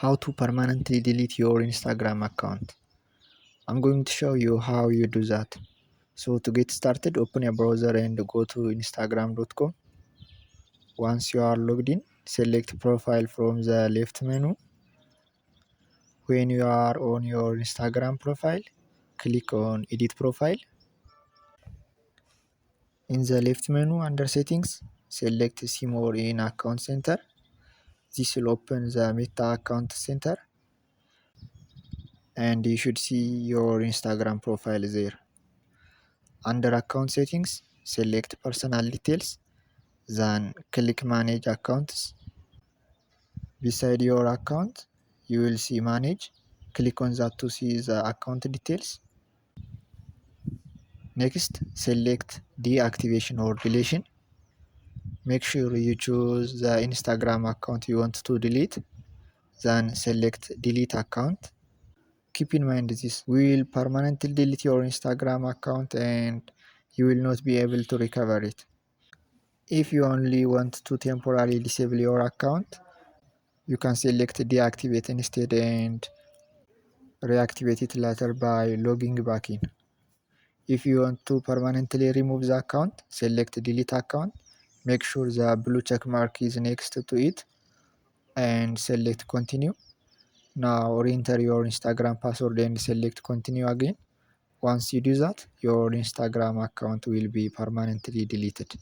How to permanently delete your Instagram account. I'm going to show you how you do that. So to get started, open a browser and go to instagram.com. Once you are logged in, select profile from the left menu. When you are on your Instagram profile, click on edit profile. In the left menu under settings, select see more in account center. This will open the Meta account center and you should see your Instagram profile there. Under account settings, select personal details, then click manage accounts. Beside your account, you will see manage. Click on that to see the account details. Next, select deactivation or deletion. Make sure you choose the Instagram account you want to delete, then select delete account. Keep in mind this will permanently delete your Instagram account and you will not be able to recover it. If you only want to temporarily disable your account, you can select deactivate instead and reactivate it later by logging back in. If you want to permanently remove the account, select delete account. Make sure the blue check mark is next to it and select continue. Now re-enter your Instagram password and select continue again. Once you do that, your Instagram account will be permanently deleted.